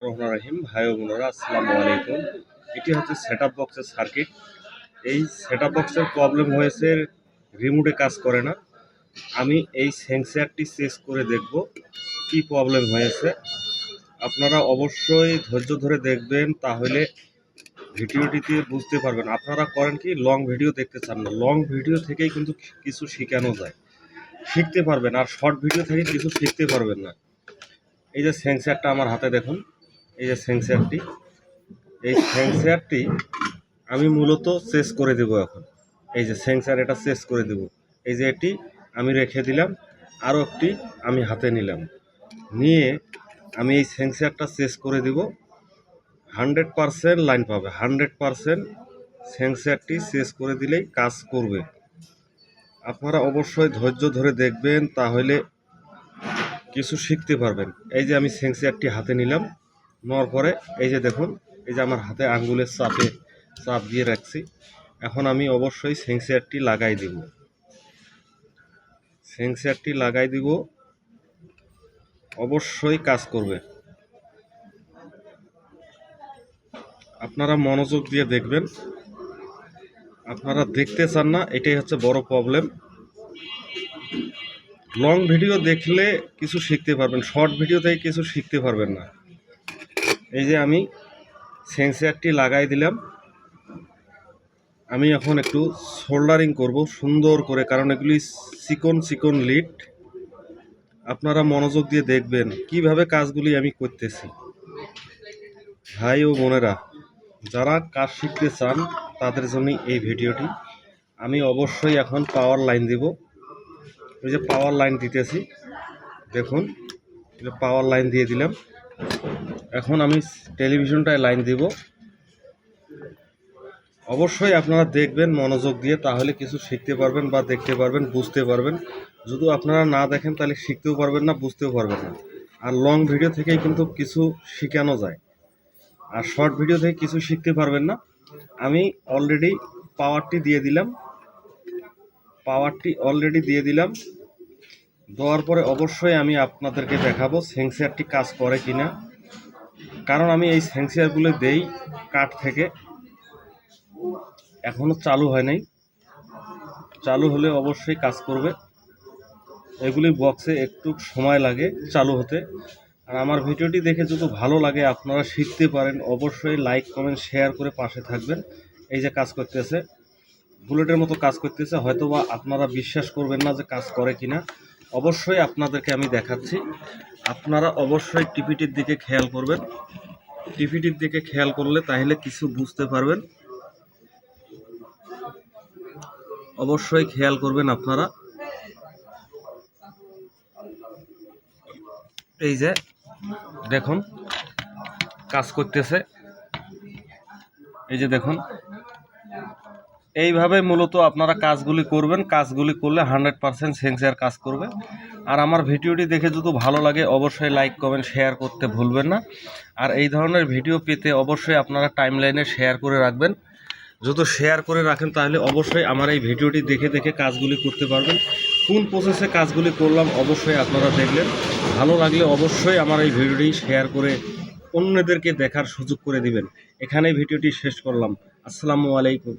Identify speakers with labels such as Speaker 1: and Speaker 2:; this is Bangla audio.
Speaker 1: রহমান রহিম ভাই ও বোনেরা আসসালামু আলাইকুম। এটি হচ্ছে সেটআপ বক্সের সার্কিট। এই সেটআপ বক্সের প্রবলেম হয়েছে, রিমোটে কাজ করে না। আমি এই সেন্সরটি চেক করে দেখব কি প্রবলেম হয়েছে। আপনারা অবশ্যই ধৈর্য ধরে দেখবেন, তাহলে ভিডিওটিতে বুঝতে পারবেন। আপনারা করেন কি, লং ভিডিও দেখতে চান না। লং ভিডিও থেকেই কিন্তু কিছু শেখানো যায়, শিখতে পারবেন। আর শর্ট ভিডিও থেকে কিছু শিখতে পারবেন না। এই যে সেন্সরটা আমার হাতে দেখুন, এই যে সেন্সরটি, এই সেন্সরটি আমি মূলত চেস করে দেব এখন। এই যে সেন্সর, এটা চেস করে দেব। এই যে এটি আমি রেখে দিলাম, আরও একটি আমি হাতে নিলাম, নিয়ে আমি এই সেন্সরটা চেস করে দেব। 100% লাইন পাবে, 100% সেন্সরটি চেস করে দিলেই কাজ করবে। আপনারা অবশ্যই ধৈর্য ধরে দেখবেন, তাহলে কিছু শিখতে পারবেন। এই যে আমি সেন্সরটি হাতে নিলাম, নেওয়ার পরে এই যে দেখুন, এই যে আমার হাতে আঙ্গুলের চাপ দিয়ে রাখছি। এখন আমি অবশ্যই সেন্সরটি লাগাই দিব। সেন্সরটি লাগাই দিব, অবশ্যই কাজ করবে। আপনারা মনোযোগ দিয়ে দেখবেন। আপনারা দেখতে চান না, এটাই হচ্ছে বড় প্রবলেম। লং ভিডিও দেখলে কিছু শিখতে পারবেন, শর্ট ভিডিও থেকে কিছু শিখতে পারবেন না। এই যে আমি সেন্সরটি লাগাই দিলাম। আমি এখন একটু সোল্ডারিং করব সুন্দর করে, কারণ এগুলি চিকন লিড। আপনারা মনোযোগ দিয়ে দেখবেন কিভাবে কাজগুলি আমি করতেছি। ভাই ও বোনেরা, যারা কাজ শিখতে চান তাদের জন্য এই ভিডিওটি। আমি অবশ্যই এখন পাওয়ার লাইন দিব। ওই যে পাওয়ার লাইন দিতেছি, দেখুন পাওয়ার লাইন দিয়ে দিলাম। এখন আমি টেলিভিশনটায় লাইন দিব। অবশ্যই আপনারা দেখবেন মনোযোগ দিয়ে, তাহলে কিছু শিখতে পারবেন বা দেখতে পারবেন, বুঝতে পারবেন। যদি আপনারা না দেখেন তাহলে শিখতেও পারবেন না, বুঝতেও পারবেন না। আর লং ভিডিও থেকেই কিন্তু কিছু শেখানো যায়, আর শর্ট ভিডিও থেকে কিছু শিখতে পারবেন না। আমি অলরেডি পাওয়ারটি দিয়ে দিলাম। দেওয়ার পরে অবশ্যই আমি আপনাদেরকে দেখাবো সেন্সরটি কাজ করে কিনা। কারণ আমি এই সেন্সরগুলো দেই কাঠ থেকে, এখনো চালু হয় নাই। চালু হলে অবশ্যই কাজ করবে। এগুলি বক্সে একটু সময় লাগে চালু হতে। আর আমার ভিডিওটি দেখে যদি ভালো লাগে, আপনারা শিখতে পারেন, অবশ্যই লাইক কমেন্ট শেয়ার করে পাশে থাকবেন। এই যে কাজ করতেছে, বুলেটের মতো কাজ করতেছে। হয়তোবা আপনারা বিশ্বাস করবেন না যে কাজ করে কিনা। অবশ্যই আপনাদেরকে আমি দেখাচ্ছি। আপনারা অবশ্যই টিভিটির দিকে খেয়াল করবেন। টিভিটির দিকে খেয়াল করলে তাহলে কিছু বুঝতে পারবেন। অবশ্যই খেয়াল করবেন আপনারা। এই যে দেখুন কাজ করতেছে, এই যে দেখুন। এইভাবে মূলত আপনারা কাজগুলি করবেন। কাজগুলি করলে 100% সেন্সর কাজ করবে। আর আমার ভিডিওটি দেখে যদি ভালো লাগে, অবশ্যই লাইক কমেন্ট শেয়ার করতে ভুলবেন না। আর এই ধরনের ভিডিও পেতে অবশ্যই আপনারা টাইমলাইনে শেয়ার করে রাখবেন। যদি শেয়ার করে রাখেন তাহলে অবশ্যই আমার এই ভিডিওটি দেখে কাজগুলি করতে পারবেন। কোন প্রসেসে কাজগুলি করলাম অবশ্যই আপনারা দেখলেন। ভালো লাগলে অবশ্যই আমার এই ভিডিওটি শেয়ার করে অন্যদেরকে দেখার সুযোগ করে দিবেন। এখানেই ভিডিওটি শেষ করলাম। আসসালামু আলাইকুম।